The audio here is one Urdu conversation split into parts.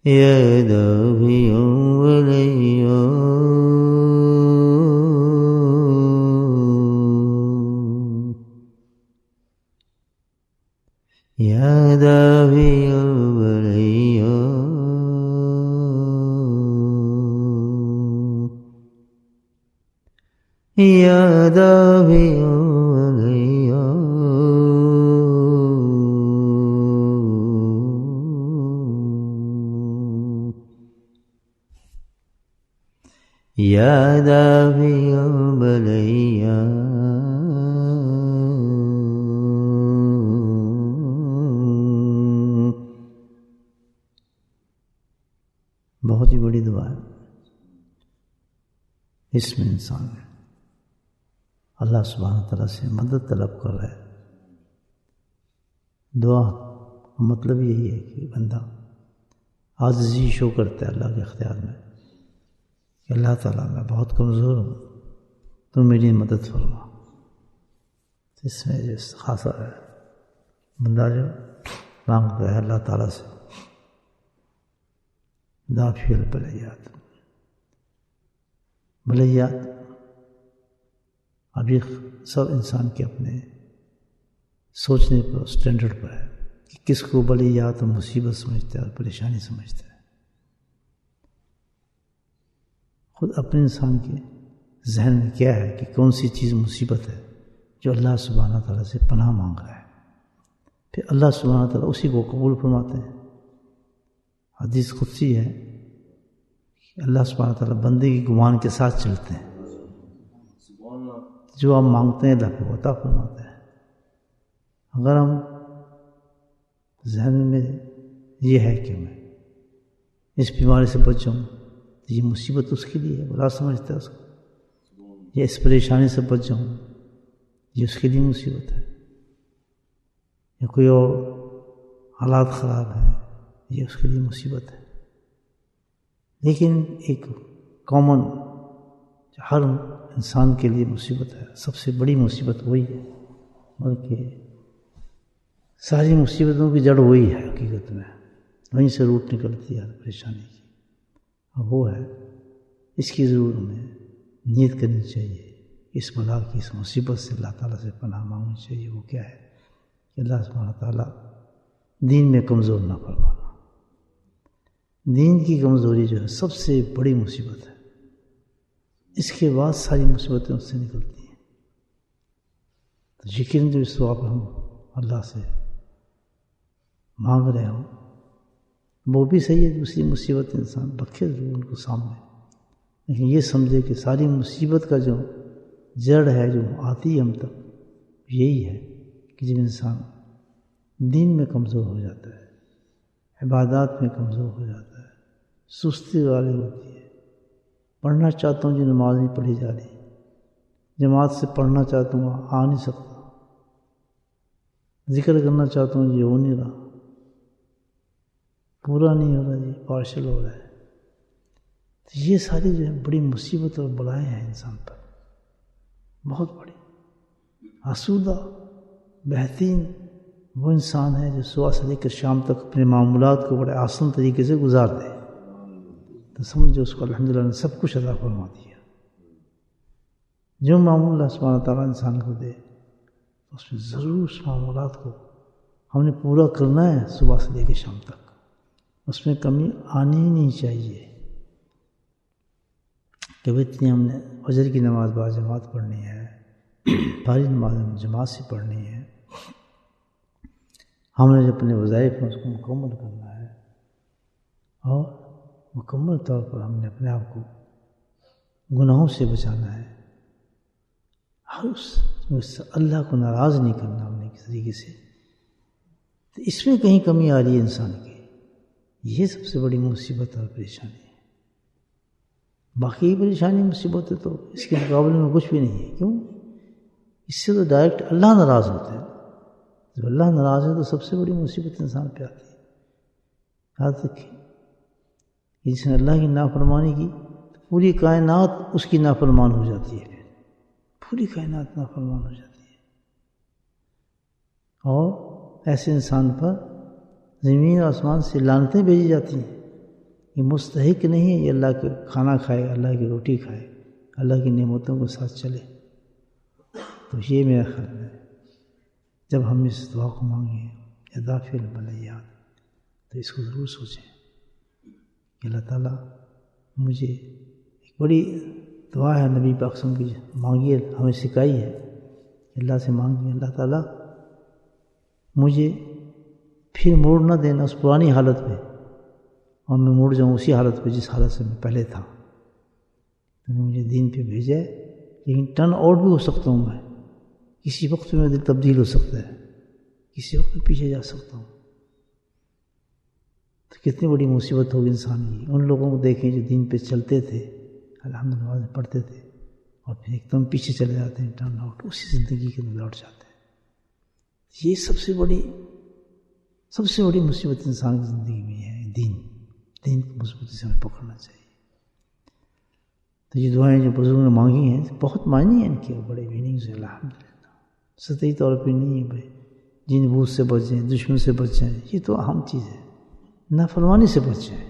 يا دافع وليا يا دافع وليا يا دافع وليا يا دافع البليا بہت ہی بڑی دعا ہے. اس میں انسان اللہ سبحانہ تعالیٰ سے مدد طلب کر رہا ہے. دعا کا مطلب یہی ہے کہ بندہ عاجزی شو کرتا ہے اللہ کے اختیار میں کہ اللہ تعالیٰ میں بہت کمزور ہوں، تو میری مدد فرما. اس میں جو خاصا ہے بندہ جو مانگتا ہے اللہ تعالیٰ سے دافع البلیات. بلیات ابھی سب انسان کے اپنے سوچنے پر اسٹینڈرڈ پر ہے کہ کس کو بلیات اور مصیبت سمجھتا ہے اور پریشانی سمجھتا ہے. خود اپنے انسان کے ذہن میں کیا ہے کہ کون سی چیز مصیبت ہے جو اللہ سبحانہ تعالیٰ سے پناہ مانگ رہا ہے، پھر اللہ سبحانہ تعالیٰ اسی کو قبول فرماتے ہیں. حدیث قدسی ہے کہ اللہ سبحانہ تعالیٰ بندے کی گمان کے ساتھ چلتے ہیں، جو ہم مانگتے ہیں اللہ کو عطا فرماتے ہیں. اگر ہم ذہن میں یہ ہے کہ میں اس بیماری سے بچ جاؤں تو یہ مصیبت اس کے لیے ہے، بڑا سمجھتا ہے اس کو. یا اس پریشانی سے بچ جاؤں یہ اس کے لیے مصیبت ہے. یا کوئی اور حالات خراب ہیں یہ اس کے لیے مصیبت ہے. لیکن ایک کامن ہر انسان کے لیے مصیبت ہے، سب سے بڑی مصیبت وہی ہے، بلکہ ساری مصیبتوں کی جڑ وہی ہے حقیقت میں، وہیں سے روٹ نکلتی ہے پریشانی کی. اور وہ ہے اس کی ضرور ہمیں نیت کرنی چاہیے، اس بلا کی اس مصیبت سے اللہ تعالیٰ سے پناہ مانگنی چاہیے. وہ کیا ہے کہ اللہ سبحانہ تعالیٰ دین میں کمزور نہ فرمانا. دین کی کمزوری جو ہے سب سے بڑی مصیبت ہے، اس کے بعد ساری مصیبتیں اس سے نکلتی ہیں. تو یقین جو اس وقت ہم اللہ سے مانگ رہے ہوں وہ بھی صحیح ہے. دوسری مصیبت انسان رکھے ضرور ان کو سامنے، لیکن یہ سمجھے کہ ساری مصیبت کا جو جڑ ہے جو آتی ہے ہم تک یہی ہے کہ جب انسان دین میں کمزور ہو جاتا ہے، عبادات میں کمزور ہو جاتا ہے، سستی غالب ہوتی ہے. پڑھنا چاہتا ہوں جو نماز نہیں پڑھی جا رہی، جماعت سے پڑھنا چاہتا ہوں آ نہیں سکتا، ذکر کرنا چاہتا ہوں یہ ہو نہیں رہا، پورا نہیں ہو رہا جی، پارشل ہو رہا ہے. تو یہ ساری جو ہے بڑی مصیبت اور بلائیں ہیں انسان پر، بہت بڑی. آسودہ بہترین وہ انسان ہے جو صبح سے لے کر شام تک اپنے معمولات کو بڑے آسان طریقے سے گزار دے، تو سمجھو اس کو الحمدللہ نے سب کچھ عطا فرما دیا. جو معمول اللہ سبحانہ تعالیٰ انسان کو دے اس میں ضرور اس معمولات کو ہم نے پورا کرنا ہے صبح سے لے کے شام تک، اس میں کمی آنی ہی نہیں چاہیے. کہ اتنی ہم نے فجر کی نماز با جماعت پڑھنی ہے، ساری نماز جماعت سے پڑھنی ہے، ہم نے جو اپنے وظائف ہیں اس کو مکمل کرنا ہے، اور مکمل طور پر ہم نے اپنے آپ کو گناہوں سے بچانا ہے. ہر اس اللہ کو ناراض نہیں کرنا ہم نے کسی طریقے سے. تو اس میں کہیں کمی آ رہی ہے انسان کی، یہ سب سے بڑی مصیبت اور پریشانی ہے. باقی پریشانی مصیبت ہے تو اس کے مقابلے میں کچھ بھی نہیں ہے. کیوں؟ اس سے تو ڈائریکٹ اللہ ناراض ہوتا ہے. جب اللہ ناراض ہے تو سب سے بڑی مصیبت انسان پہ آتی ہے. یاد رکھیں جس نے اللہ کی نافرمانی کی تو پوری کائنات اس کی نافرمان ہو جاتی ہے، پوری کائنات نافرمان ہو جاتی ہے. اور ایسے انسان پر زمین و آسمان سے لعنتیں بھیجی جاتی ہیں یہ مستحق نہیں ہے یہ اللہ کا کھانا کھائے، اللہ کی روٹی کھائے، اللہ کی نعمتوں کے ساتھ چلے. تو یہ میرا خیال ہے جب ہم اس دعا کو مانگیں یا دافع البلیات تو اس کو ضرور سوچیں کہ اللہ تعالیٰ مجھے ایک بڑی دعا ہے نبی پاک صلی اللہ علیہ وسلم کی مانگیے، ہمیں سکھائی ہے کہ اللہ سے مانگیے اللہ تعالیٰ مجھے پھر موڑ نہ دینا اس پرانی حالت پہ اور میں مڑ جاؤں اسی حالت پہ جس حالت سے میں پہلے تھا. تو نے مجھے دین پہ بھیجا ہے، لیکن ٹرن آؤٹ بھی ہو سکتا ہوں، میں کسی وقت میں دل تبدیل ہو سکتا ہے، کسی وقت میں پیچھے جا سکتا ہوں. تو کتنی بڑی مصیبت ہوگی انسان کی. ان لوگوں کو دیکھیں جو دین پہ چلتے تھے، الحمدللہ پڑھتے تھے اور پھر ایک دم پیچھے چلے جاتے ہیں، ٹرن آؤٹ اسی زندگی کے اندر لوٹ جاتے ہیں. یہ سب سے بڑی مصیبت انسان کی زندگی میں ہے. دین کو مضبوطی سے ہمیں پکڑنا چاہیے. تو یہ دعائیں جو بزرگوں نے مانگی ہیں بہت معنی ہیں ان کے، بڑے میننگز ہیں. الحمدللہ سطحی طور پہ نہیں ہے بھائی جن بوجھ سے بچ جائیں، دشمن سے بچ جائیں، یہ تو اہم چیز ہے. نافرمانی سے بچ جائیں،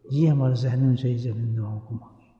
یہ ہمارے ذہن میں چاہیے جب ان دعاؤں کو مانگیں.